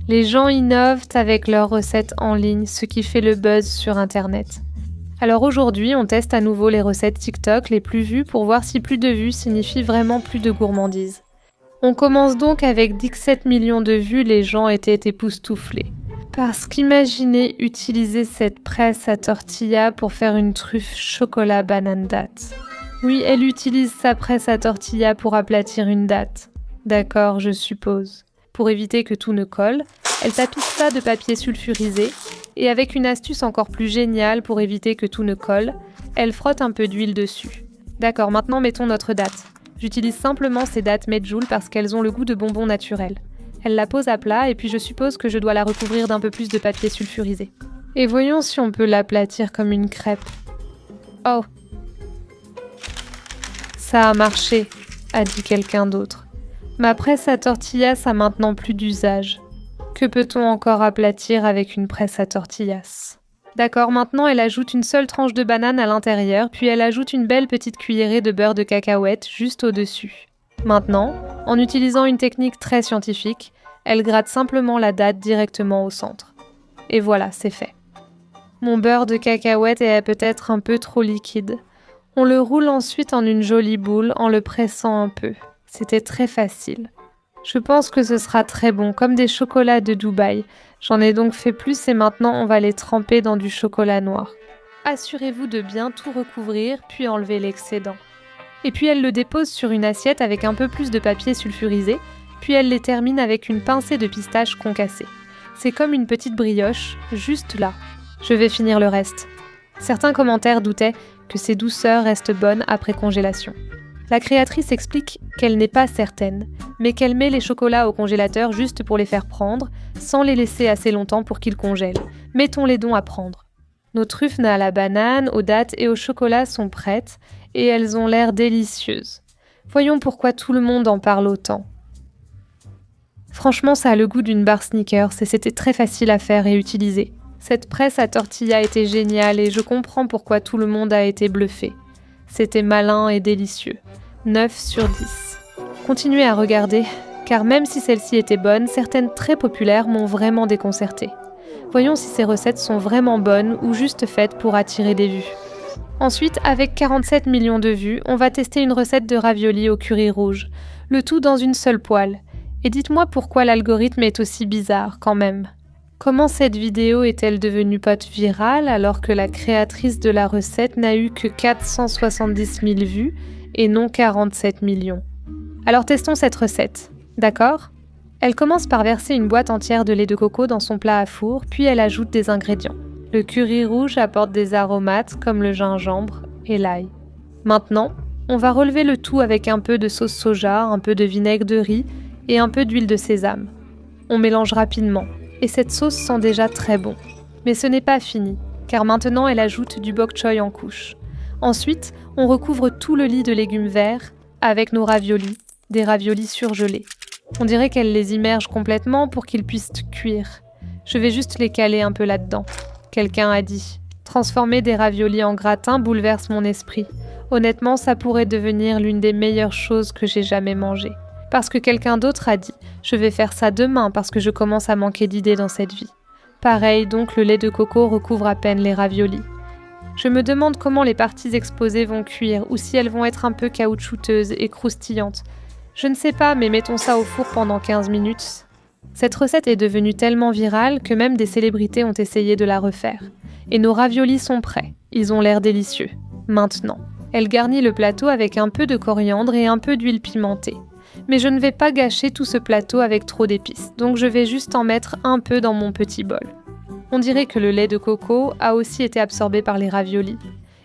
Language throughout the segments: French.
Les gens innovent avec leurs recettes en ligne, ce qui fait le buzz sur Internet. Alors aujourd'hui, on teste à nouveau les recettes TikTok les plus vues pour voir si plus de vues signifie vraiment plus de gourmandise. On commence donc avec 17 millions de vues, les gens étaient époustouflés. Parce qu'imaginez utiliser cette presse à tortilla pour faire une truffe chocolat banane date. Oui, elle utilise sa presse à tortilla pour aplatir une date. D'accord, je suppose. Pour éviter que tout ne colle, elle tapisse ça de papier sulfurisé et avec une astuce encore plus géniale pour éviter que tout ne colle, elle frotte un peu d'huile dessus. D'accord, maintenant mettons notre date. J'utilise simplement ces dates Medjool parce qu'elles ont le goût de bonbons naturels. Elle la pose à plat et puis je suppose que je dois la recouvrir d'un peu plus de papier sulfurisé. Et voyons si on peut l'aplatir comme une crêpe. Oh! Ça a marché, a dit quelqu'un d'autre. Ma presse à tortillas a maintenant plus d'usage. Que peut-on encore aplatir avec une presse à tortillas? D'accord, maintenant elle ajoute une seule tranche de banane à l'intérieur, puis elle ajoute une belle petite cuillerée de beurre de cacahuète juste au-dessus. Maintenant, en utilisant une technique très scientifique, elle gratte simplement la date directement au centre. Et voilà, c'est fait. Mon beurre de cacahuète est peut-être un peu trop liquide. On le roule ensuite en une jolie boule en le pressant un peu. C'était très facile. Je pense que ce sera très bon, comme des chocolats de Dubaï. J'en ai donc fait plus et maintenant on va les tremper dans du chocolat noir. Assurez-vous de bien tout recouvrir, puis enlever l'excédent. Et puis elle le dépose sur une assiette avec un peu plus de papier sulfurisé, puis elle les termine avec une pincée de pistache concassée. C'est comme une petite brioche, juste là. Je vais finir le reste. Certains commentaires doutaient que ces douceurs restent bonnes après congélation. La créatrice explique qu'elle n'est pas certaine, mais qu'elle met les chocolats au congélateur juste pour les faire prendre, sans les laisser assez longtemps pour qu'ils congèlent. Mettons-les donc à prendre. Nos truffes à la banane, aux dattes et au chocolat sont prêtes, et elles ont l'air délicieuses. Voyons pourquoi tout le monde en parle autant. Franchement, ça a le goût d'une barre Snickers et c'était très facile à faire et utiliser. Cette presse à tortilla était géniale et je comprends pourquoi tout le monde a été bluffé. C'était malin et délicieux. 9 sur 10. Continuez à regarder, car même si celle-ci était bonne, certaines très populaires m'ont vraiment déconcertée. Voyons si ces recettes sont vraiment bonnes ou juste faites pour attirer des vues. Ensuite, avec 47 millions de vues, on va tester une recette de raviolis au curry rouge, le tout dans une seule poêle. Et dites-moi pourquoi l'algorithme est aussi bizarre quand même. Comment cette vidéo est-elle devenue pote virale alors que la créatrice de la recette n'a eu que 470 000 vues et non 47 millions? Alors testons cette recette, d'accord? Elle commence par verser une boîte entière de lait de coco dans son plat à four, puis elle ajoute des ingrédients. Le curry rouge apporte des aromates comme le gingembre et l'ail. Maintenant, on va relever le tout avec un peu de sauce soja, un peu de vinaigre de riz et un peu d'huile de sésame. On mélange rapidement. Et cette sauce sent déjà très bon. Mais ce n'est pas fini, car maintenant elle ajoute du bok choy en couche. Ensuite, on recouvre tout le lit de légumes verts avec nos raviolis, des raviolis surgelés. On dirait qu'elle les immerge complètement pour qu'ils puissent cuire. Je vais juste les caler un peu là-dedans. Quelqu'un a dit « Transformer des raviolis en gratin bouleverse mon esprit. Honnêtement, ça pourrait devenir l'une des meilleures choses que j'ai jamais mangées. » Parce que quelqu'un d'autre a dit « Je vais faire ça demain parce que je commence à manquer d'idées dans cette vie. » Pareil, donc le lait de coco recouvre à peine les raviolis. Je me demande comment les parties exposées vont cuire ou si elles vont être un peu caoutchouteuses et croustillantes. Je ne sais pas, mais mettons ça au four pendant 15 minutes. Cette recette est devenue tellement virale que même des célébrités ont essayé de la refaire. Et nos raviolis sont prêts. Ils ont l'air délicieux. Maintenant, elle garnit le plateau avec un peu de coriandre et un peu d'huile pimentée. Mais je ne vais pas gâcher tout ce plateau avec trop d'épices, donc je vais juste en mettre un peu dans mon petit bol. On dirait que le lait de coco a aussi été absorbé par les raviolis.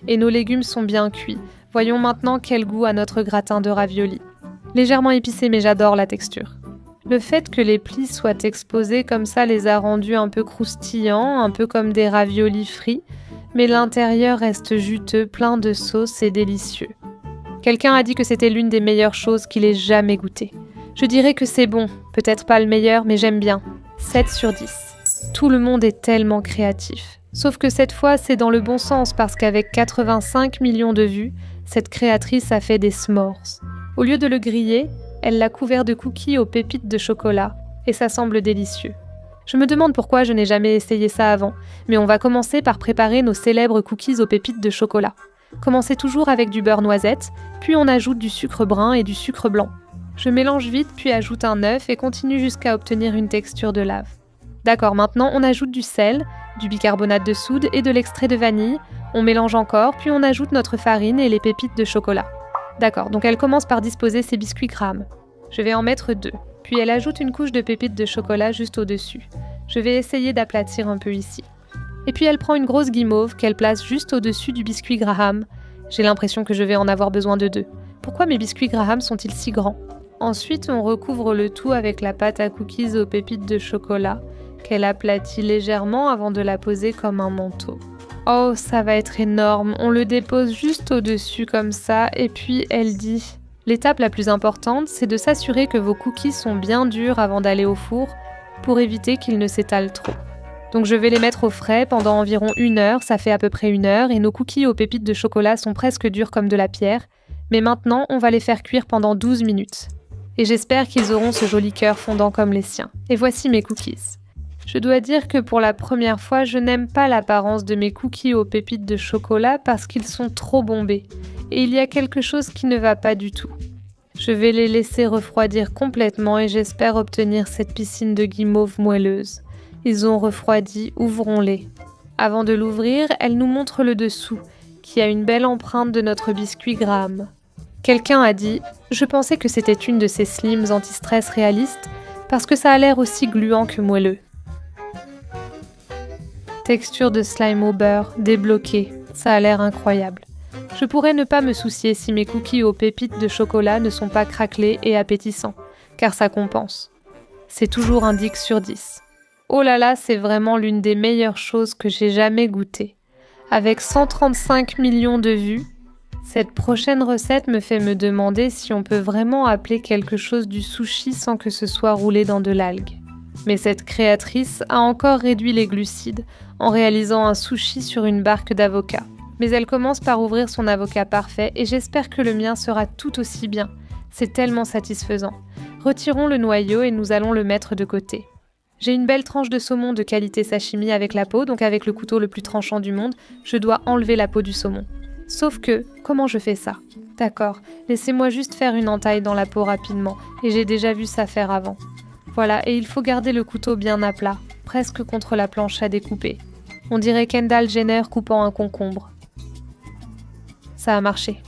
Et nos légumes sont bien cuits. Voyons maintenant quel goût a notre gratin de raviolis. Légèrement épicé, mais j'adore la texture. Le fait que les plis soient exposés comme ça les a rendus un peu croustillants, un peu comme des raviolis frits, mais l'intérieur reste juteux, plein de sauce et délicieux. Quelqu'un a dit que c'était l'une des meilleures choses qu'il ait jamais goûtées. Je dirais que c'est bon, peut-être pas le meilleur, mais j'aime bien. 7 sur 10. Tout le monde est tellement créatif. Sauf que cette fois, c'est dans le bon sens parce qu'avec 85 millions de vues, cette créatrice a fait des s'mores. Au lieu de le griller, elle l'a couvert de cookies aux pépites de chocolat, et ça semble délicieux. Je me demande pourquoi je n'ai jamais essayé ça avant, mais on va commencer par préparer nos célèbres cookies aux pépites de chocolat. Commencez toujours avec du beurre noisette, puis on ajoute du sucre brun et du sucre blanc. Je mélange vite, puis ajoute un œuf et continue jusqu'à obtenir une texture de lave. D'accord, maintenant on ajoute du sel, du bicarbonate de soude et de l'extrait de vanille. On mélange encore, puis on ajoute notre farine et les pépites de chocolat. D'accord, donc elle commence par disposer ses biscuits Graham. Je vais en mettre 2. Puis elle ajoute une couche de pépites de chocolat juste au-dessus. Je vais essayer d'aplatir un peu ici. Et puis elle prend une grosse guimauve qu'elle place juste au-dessus du biscuit Graham. J'ai l'impression que je vais en avoir besoin de 2. Pourquoi mes biscuits Graham sont-ils si grands? Ensuite, on recouvre le tout avec la pâte à cookies aux pépites de chocolat, qu'elle aplatit légèrement avant de la poser comme un manteau. Oh, ça va être énorme. On le dépose juste au-dessus comme ça, et puis elle dit... L'étape la plus importante, c'est de s'assurer que vos cookies sont bien durs avant d'aller au four, pour éviter qu'ils ne s'étalent trop. Donc je vais les mettre au frais pendant environ 1 heure, ça fait à peu près 1 heure, et nos cookies aux pépites de chocolat sont presque durs comme de la pierre, mais maintenant on va les faire cuire pendant 12 minutes. Et j'espère qu'ils auront ce joli cœur fondant comme les siens. Et voici mes cookies. Je dois dire que pour la première fois, je n'aime pas l'apparence de mes cookies aux pépites de chocolat parce qu'ils sont trop bombés. Et il y a quelque chose qui ne va pas du tout. Je vais les laisser refroidir complètement et j'espère obtenir cette piscine de guimauve moelleuse. Ils ont refroidi, ouvrons-les. Avant de l'ouvrir, elle nous montre le dessous, qui a une belle empreinte de notre biscuit Graham. Quelqu'un a dit « Je pensais que c'était une de ces slims anti-stress réalistes parce que ça a l'air aussi gluant que moelleux. » Texture de slime au beurre, débloquée, ça a l'air incroyable. Je pourrais ne pas me soucier si mes cookies aux pépites de chocolat ne sont pas craquelés et appétissants, car ça compense. C'est toujours un 10 sur 10. Oh là là, c'est vraiment l'une des meilleures choses que j'ai jamais goûtées. Avec 135 millions de vues, cette prochaine recette me fait me demander si on peut vraiment appeler quelque chose du sushi sans que ce soit roulé dans de l'algue. Mais cette créatrice a encore réduit les glucides en réalisant un sushi sur une barque d'avocat. Mais elle commence par ouvrir son avocat parfait et j'espère que le mien sera tout aussi bien. C'est tellement satisfaisant. Retirons le noyau et nous allons le mettre de côté. J'ai une belle tranche de saumon de qualité sashimi avec la peau, donc avec le couteau le plus tranchant du monde, je dois enlever la peau du saumon. Sauf que, comment je fais ça? D'accord, laissez-moi juste faire une entaille dans la peau rapidement, et j'ai déjà vu ça faire avant. Voilà, et il faut garder le couteau bien à plat, presque contre la planche à découper. On dirait Kendall Jenner coupant un concombre. Ça a marché.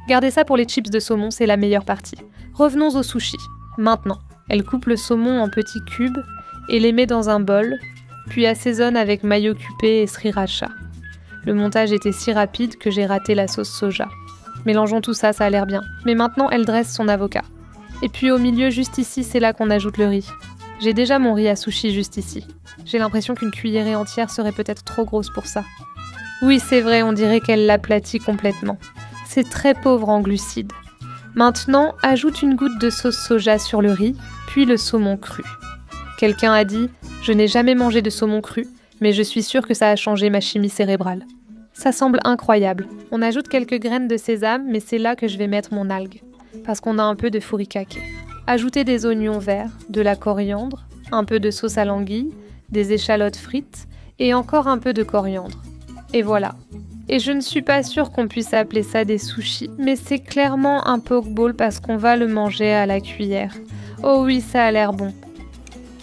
Gardez ça pour les chips de saumon, c'est la meilleure partie. Revenons au sushi. Maintenant, elle coupe le saumon en petits cubes et les met dans un bol, puis assaisonne avec mayo cupé et sriracha. Le montage était si rapide que j'ai raté la sauce soja. Mélangeons tout ça, ça a l'air bien. Mais maintenant, elle dresse son avocat. Et puis au milieu, juste ici, c'est là qu'on ajoute le riz. J'ai déjà mon riz à sushi juste ici. J'ai l'impression qu'une cuillerée entière serait peut-être trop grosse pour ça. Oui, c'est vrai, on dirait qu'elle l'aplatit complètement. C'est très pauvre en glucides. Maintenant, ajoute une goutte de sauce soja sur le riz, puis le saumon cru. Quelqu'un a dit « Je n'ai jamais mangé de saumon cru, mais je suis sûre que ça a changé ma chimie cérébrale. » Ça semble incroyable. On ajoute quelques graines de sésame, mais c'est là que je vais mettre mon algue, parce qu'on a un peu de furikake. Ajoutez des oignons verts, de la coriandre, un peu de sauce à l'anguille, des échalotes frites et encore un peu de coriandre. Et voilà. Et je ne suis pas sûre qu'on puisse appeler ça des sushis, mais c'est clairement un pokeball parce qu'on va le manger à la cuillère. Oh oui, ça a l'air bon.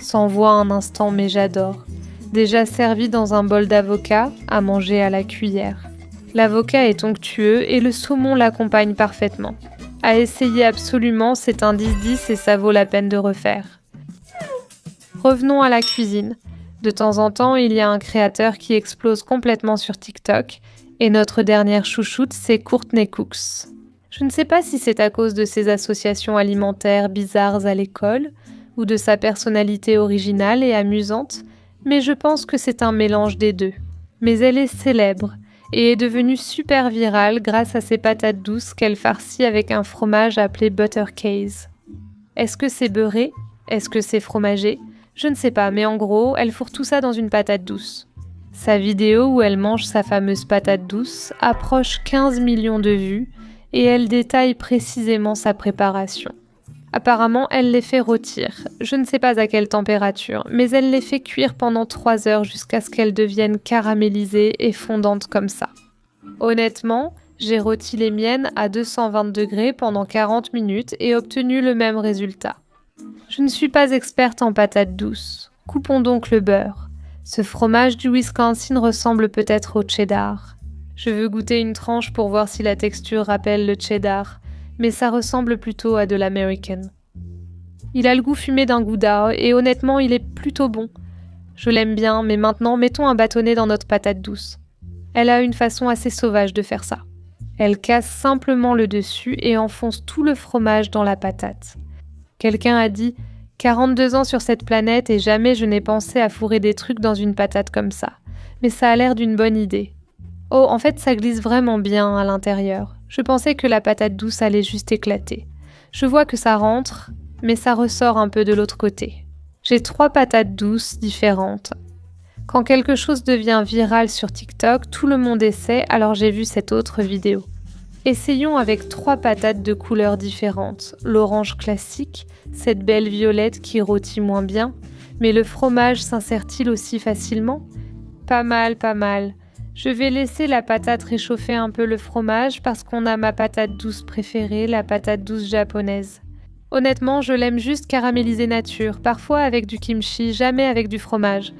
S'envoie un instant, mais j'adore. Déjà servi dans un bol d'avocat, à manger à la cuillère. L'avocat est onctueux et le saumon l'accompagne parfaitement. À essayer absolument, c'est un 10-10 et ça vaut la peine de refaire. Revenons à la cuisine. De temps en temps, il y a un créateur qui explose complètement sur TikTok et notre dernière chouchoute, c'est Courtney Cooks. Je ne sais pas si c'est à cause de ses associations alimentaires bizarres à l'école ou de sa personnalité originale et amusante, mais je pense que c'est un mélange des deux. Mais elle est célèbre et est devenue super virale grâce à ses patates douces qu'elle farcit avec un fromage appelé butter case. Est-ce que c'est beurré? Est-ce que c'est fromagé? Je ne sais pas, mais en gros, elle fourre tout ça dans une patate douce. Sa vidéo où elle mange sa fameuse patate douce approche 15 millions de vues et elle détaille précisément sa préparation. Apparemment, elle les fait rôtir. Je ne sais pas à quelle température, mais elle les fait cuire pendant 3 heures jusqu'à ce qu'elles deviennent caramélisées et fondantes comme ça. Honnêtement, j'ai rôti les miennes à 220 degrés pendant 40 minutes et obtenu le même résultat. Je ne suis pas experte en patates douces. Coupons donc le beurre. Ce fromage du Wisconsin ressemble peut-être au cheddar. Je veux goûter une tranche pour voir si la texture rappelle le cheddar, mais ça ressemble plutôt à de l'American. Il a le goût fumé d'un gouda et honnêtement, il est plutôt bon. Je l'aime bien, mais maintenant, mettons un bâtonnet dans notre patate douce. Elle a une façon assez sauvage de faire ça. Elle casse simplement le dessus et enfonce tout le fromage dans la patate. Quelqu'un a dit « 42 ans sur cette planète et jamais je n'ai pensé à fourrer des trucs dans une patate comme ça. Mais ça a l'air d'une bonne idée. » Oh, en fait, ça glisse vraiment bien à l'intérieur. Je pensais que la patate douce allait juste éclater. Je vois que ça rentre, mais ça ressort un peu de l'autre côté. J'ai 3 patates douces différentes. Quand quelque chose devient viral sur TikTok, tout le monde essaie, alors j'ai vu cette autre vidéo. Essayons avec 3 patates de couleurs différentes. L'orange classique, cette belle violette qui rôtit moins bien. Mais le fromage s'insère-t-il aussi facilement ? Pas mal, pas mal. Je vais laisser la patate réchauffer un peu le fromage parce qu'on a ma patate douce préférée, la patate douce japonaise. Honnêtement, je l'aime juste caramélisée nature, parfois avec du kimchi, jamais avec du fromage.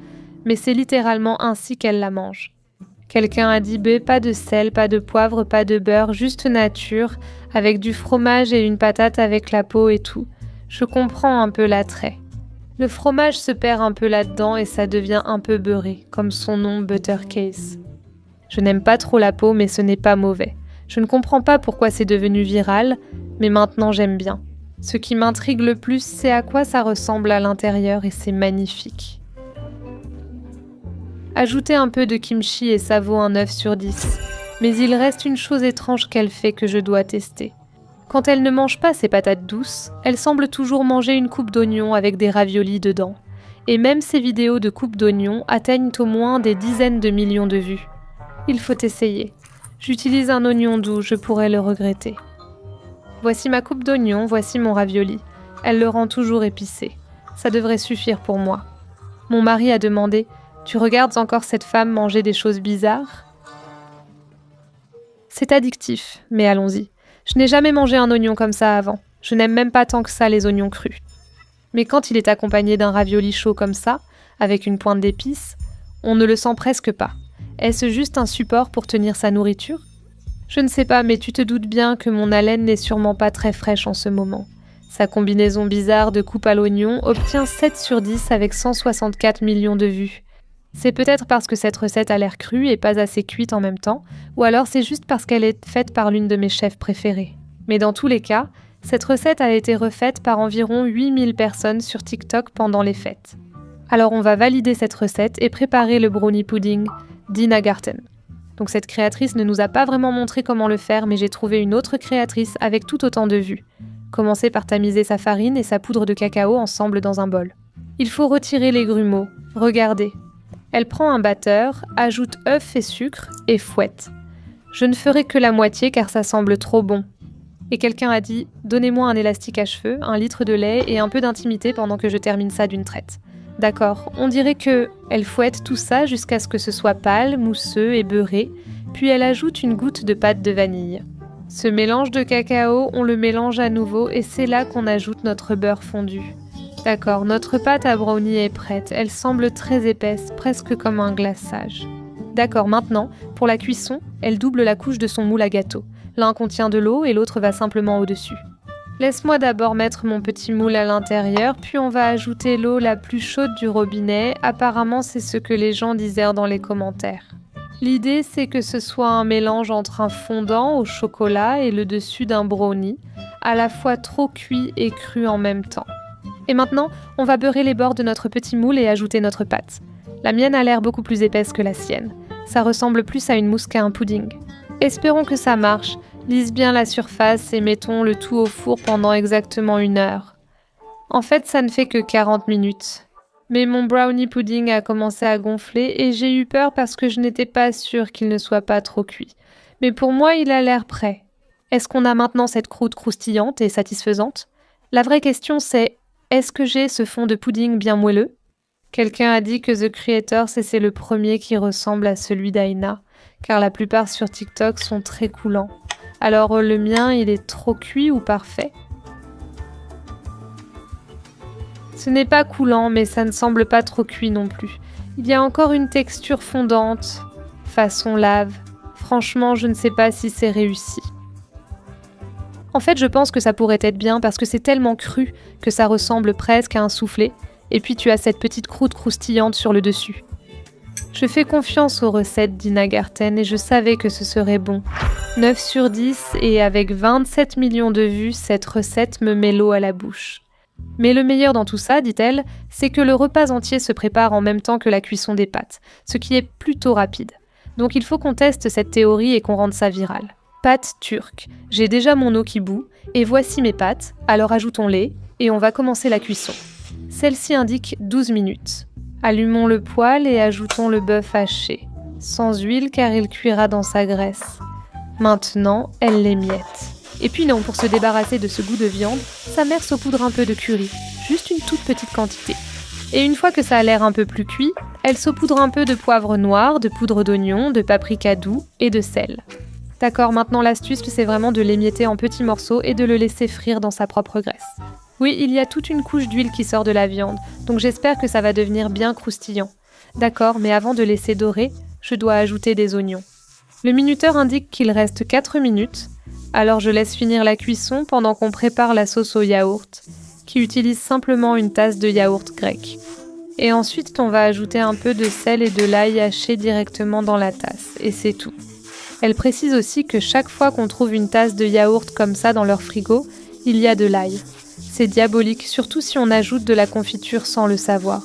Mais c'est littéralement ainsi qu'elle la mange. Quelqu'un a dit pas de sel, pas de poivre, pas de beurre, juste nature, avec du fromage et une patate avec la peau et tout. Je comprends un peu l'attrait. Le fromage se perd un peu là-dedans et ça devient un peu beurré, comme son nom Buttercase. Je n'aime pas trop la peau, mais ce n'est pas mauvais. Je ne comprends pas pourquoi c'est devenu viral, mais maintenant j'aime bien. Ce qui m'intrigue le plus, c'est à quoi ça ressemble à l'intérieur et c'est magnifique. Ajoutez un peu de kimchi et ça vaut un 9 sur 10. Mais il reste une chose étrange qu'elle fait que je dois tester. Quand elle ne mange pas ses patates douces, elle semble toujours manger une coupe d'oignon avec des raviolis dedans. Et même ces vidéos de coupe d'oignon atteignent au moins des dizaines de millions de vues. Il faut essayer. J'utilise un oignon doux, je pourrais le regretter. Voici ma coupe d'oignon, voici mon ravioli. Elle le rend toujours épicé. Ça devrait suffire pour moi. Mon mari a demandé « Tu regardes encore cette femme manger des choses bizarres ?» C'est addictif, mais allons-y. Je n'ai jamais mangé un oignon comme ça avant. Je n'aime même pas tant que ça les oignons crus. Mais quand il est accompagné d'un ravioli chaud comme ça, avec une pointe d'épices, on ne le sent presque pas. Est-ce juste un support pour tenir sa nourriture ? Je ne sais pas, mais tu te doutes bien que mon haleine n'est sûrement pas très fraîche en ce moment. Sa combinaison bizarre de coupe à l'oignon obtient 7 sur 10 avec 164 millions de vues. C'est peut-être parce que cette recette a l'air crue et pas assez cuite en même temps, ou alors c'est juste parce qu'elle est faite par l'une de mes chefs préférées. Mais dans tous les cas, cette recette a été refaite par environ 8000 personnes sur TikTok pendant les fêtes. Alors on va valider cette recette et préparer le brownie pudding d'Ina Garten. Donc cette créatrice ne nous a pas vraiment montré comment le faire, mais j'ai trouvé une autre créatrice avec tout autant de vues. Commencez par tamiser sa farine et sa poudre de cacao ensemble dans un bol. Il faut retirer les grumeaux. Regardez. Elle prend un batteur, ajoute œufs et sucre et fouette. Je ne ferai que la moitié car ça semble trop bon. Et quelqu'un a dit « Donnez-moi un élastique à cheveux, 1 litre de lait et un peu d'intimité pendant que je termine ça d'une traite. » D'accord, on dirait qu'elle fouette tout ça jusqu'à ce que ce soit pâle, mousseux et beurré, puis elle ajoute une goutte de pâte de vanille. Ce mélange de cacao, on le mélange à nouveau et c'est là qu'on ajoute notre beurre fondu. D'accord, notre pâte à brownie est prête, elle semble très épaisse, presque comme un glaçage. D'accord, maintenant, pour la cuisson, elle double la couche de son moule à gâteau. L'un contient de l'eau et l'autre va simplement au-dessus. Laisse-moi d'abord mettre mon petit moule à l'intérieur, puis on va ajouter l'eau la plus chaude du robinet. Apparemment, c'est ce que les gens disaient dans les commentaires. L'idée, c'est que ce soit un mélange entre un fondant au chocolat et le dessus d'un brownie, à la fois trop cuit et cru en même temps. Et maintenant, on va beurrer les bords de notre petit moule et ajouter notre pâte. La mienne a l'air beaucoup plus épaisse que la sienne. Ça ressemble plus à une mousse qu'à un pudding. Espérons que ça marche. Lisse bien la surface et mettons le tout au four pendant exactement 1 heure. En fait, ça ne fait que 40 minutes. Mais mon brownie pudding a commencé à gonfler et j'ai eu peur parce que je n'étais pas sûre qu'il ne soit pas trop cuit. Mais pour moi, il a l'air prêt. Est-ce qu'on a maintenant cette croûte croustillante et satisfaisante ? La vraie question c'est, est-ce que j'ai ce fond de pudding bien moelleux? Quelqu'un a dit que The Creator, c'est le premier qui ressemble à celui d'Aina, car la plupart sur TikTok sont très coulants. Alors le mien, il est trop cuit ou parfait? Ce n'est pas coulant, mais ça ne semble pas trop cuit non plus. Il y a encore une texture fondante, façon lave. Franchement, je ne sais pas si c'est réussi. En fait, je pense que ça pourrait être bien parce que c'est tellement cru que ça ressemble presque à un soufflé. Et puis tu as cette petite croûte croustillante sur le dessus. Je fais confiance aux recettes d'Ina Garten et je savais que ce serait bon. 9 sur 10 et avec 27 millions de vues, cette recette me met l'eau à la bouche. Mais le meilleur dans tout ça, dit-elle, c'est que le repas entier se prépare en même temps que la cuisson des pâtes, ce qui est plutôt rapide. Donc il faut qu'on teste cette théorie et qu'on rende ça viral. Pâtes turques. J'ai déjà mon eau qui bout, et voici mes pâtes, alors ajoutons-les, et on va commencer la cuisson. Celle-ci indique 12 minutes. Allumons le poêle et ajoutons le bœuf haché. Sans huile car il cuira dans sa graisse. Maintenant, elle l'émiette. Et puis non, pour se débarrasser de ce goût de viande, sa mère saupoudre un peu de curry, juste une toute petite quantité. Et une fois que ça a l'air un peu plus cuit, elle saupoudre un peu de poivre noir, de poudre d'oignon, de paprika doux et de sel. D'accord, maintenant l'astuce, c'est vraiment de l'émietter en petits morceaux et de le laisser frire dans sa propre graisse. Oui, il y a toute une couche d'huile qui sort de la viande, donc j'espère que ça va devenir bien croustillant. D'accord, mais avant de laisser dorer, je dois ajouter des oignons. Le minuteur indique qu'il reste 4 minutes, alors je laisse finir la cuisson pendant qu'on prépare la sauce au yaourt, qui utilise simplement une tasse de yaourt grec. Et ensuite, on va ajouter un peu de sel et de l'ail haché directement dans la tasse, et c'est tout. Elle précise aussi que chaque fois qu'on trouve une tasse de yaourt comme ça dans leur frigo, il y a de l'ail. C'est diabolique, surtout si on ajoute de la confiture sans le savoir.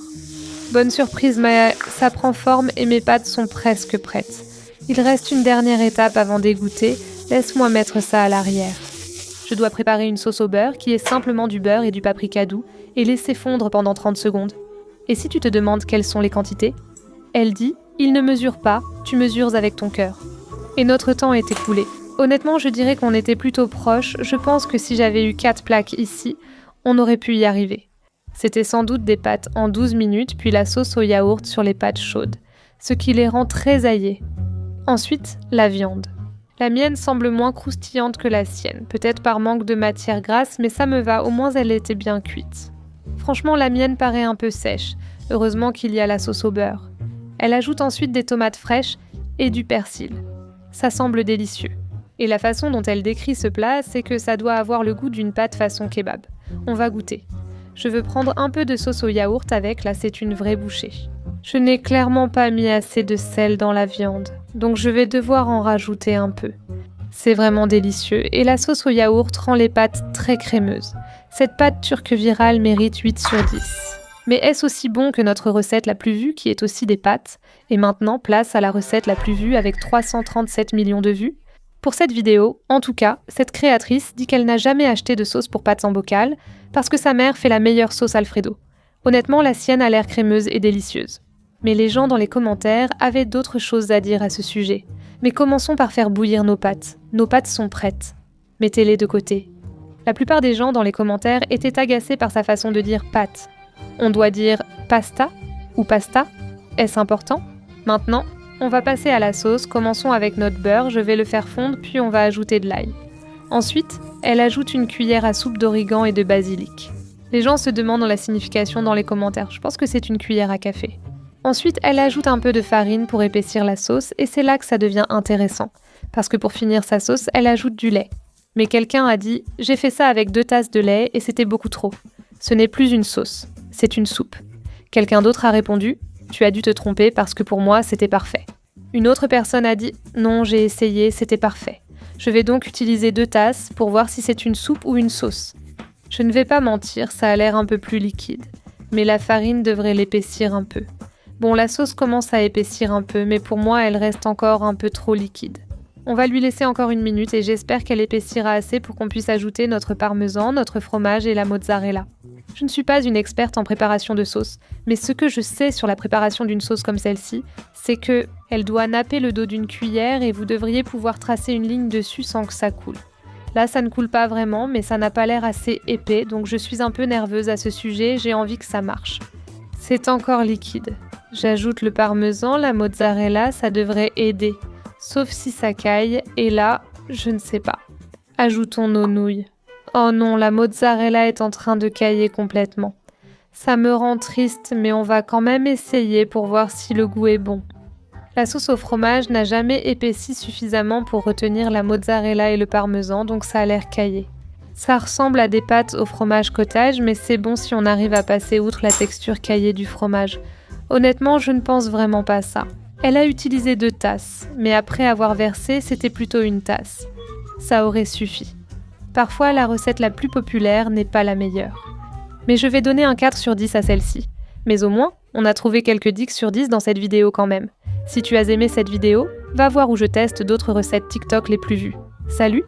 Bonne surprise, mais ça prend forme et mes pâtes sont presque prêtes. Il reste une dernière étape avant d'égoutter, laisse-moi mettre ça à l'arrière. Je dois préparer une sauce au beurre qui est simplement du beurre et du paprika doux et laisser fondre pendant 30 secondes. Et si tu te demandes quelles sont les quantités? Elle dit « Il ne mesure pas, tu mesures avec ton cœur ». Et notre temps est écoulé. Honnêtement, je dirais qu'on était plutôt proches. Je pense que si j'avais eu 4 plaques ici, on aurait pu y arriver. C'était sans doute des pâtes en 12 minutes, puis la sauce au yaourt sur les pâtes chaudes, ce qui les rend très aillées. Ensuite, la viande. La mienne semble moins croustillante que la sienne, peut-être par manque de matière grasse, mais ça me va, au moins elle était bien cuite. Franchement, la mienne paraît un peu sèche, heureusement qu'il y a la sauce au beurre. Elle ajoute ensuite des tomates fraîches et du persil. Ça semble délicieux. Et la façon dont elle décrit ce plat, c'est que ça doit avoir le goût d'une pâte façon kebab. On va goûter. Je veux prendre un peu de sauce au yaourt avec, là c'est une vraie bouchée. Je n'ai clairement pas mis assez de sel dans la viande, donc je vais devoir en rajouter un peu. C'est vraiment délicieux, et la sauce au yaourt rend les pâtes très crémeuses. Cette pâte turque virale mérite 8 sur 10. Mais est-ce aussi bon que notre recette la plus vue, qui est aussi des pâtes? Et maintenant, place à la recette la plus vue avec 337 millions de vues. Pour cette vidéo, en tout cas, cette créatrice dit qu'elle n'a jamais acheté de sauce pour pâtes en bocal, parce que sa mère fait la meilleure sauce Alfredo. Honnêtement, la sienne a l'air crémeuse et délicieuse. Mais les gens dans les commentaires avaient d'autres choses à dire à ce sujet. Mais commençons par faire bouillir nos pâtes. Nos pâtes sont prêtes. Mettez-les de côté. La plupart des gens dans les commentaires étaient agacés par sa façon de dire pâte. On doit dire pasta ou pasta? Est-ce important? Maintenant, on va passer à la sauce. Commençons avec notre beurre, je vais le faire fondre puis on va ajouter de l'ail. Ensuite, elle ajoute une cuillère à soupe d'origan et de basilic. Les gens se demandent la signification dans les commentaires, je pense que c'est une cuillère à café. Ensuite, elle ajoute un peu de farine pour épaissir la sauce et c'est là que ça devient intéressant. Parce que pour finir sa sauce, elle ajoute du lait. Mais quelqu'un a dit « J'ai fait ça avec 2 tasses de lait et c'était beaucoup trop. Ce n'est plus une sauce, c'est une soupe. » Quelqu'un d'autre a répondu « Tu as dû te tromper parce que pour moi, c'était parfait. » Une autre personne a dit « Non, j'ai essayé, c'était parfait. Je vais donc utiliser 2 tasses pour voir si c'est une soupe ou une sauce. » Je ne vais pas mentir, ça a l'air un peu plus liquide. Mais la farine devrait l'épaissir un peu. Bon, la sauce commence à épaissir un peu, mais pour moi, elle reste encore un peu trop liquide. On va lui laisser encore 1 minute et j'espère qu'elle épaissira assez pour qu'on puisse ajouter notre parmesan, notre fromage et la mozzarella. Je ne suis pas une experte en préparation de sauce, mais ce que je sais sur la préparation d'une sauce comme celle-ci, c'est que elle doit napper le dos d'une cuillère et vous devriez pouvoir tracer une ligne dessus sans que ça coule. Là, ça ne coule pas vraiment, mais ça n'a pas l'air assez épais, donc je suis un peu nerveuse à ce sujet, j'ai envie que ça marche. C'est encore liquide. J'ajoute le parmesan, la mozzarella, ça devrait aider. Sauf si ça caille, et là, je ne sais pas. Ajoutons nos nouilles. Oh non, la mozzarella est en train de cailler complètement. Ça me rend triste, mais on va quand même essayer pour voir si le goût est bon. La sauce au fromage n'a jamais épaissi suffisamment pour retenir la mozzarella et le parmesan, donc ça a l'air caillé. Ça ressemble à des pâtes au fromage cottage, mais c'est bon si on arrive à passer outre la texture caillée du fromage. Honnêtement, je ne pense vraiment pas ça. Elle a utilisé 2 tasses, mais après avoir versé, c'était plutôt 1 tasse. Ça aurait suffi. Parfois, la recette la plus populaire n'est pas la meilleure. Mais je vais donner un 4 sur 10 à celle-ci. Mais au moins, on a trouvé quelques 10 sur 10 dans cette vidéo quand même. Si tu as aimé cette vidéo, va voir où je teste d'autres recettes TikTok les plus vues. Salut!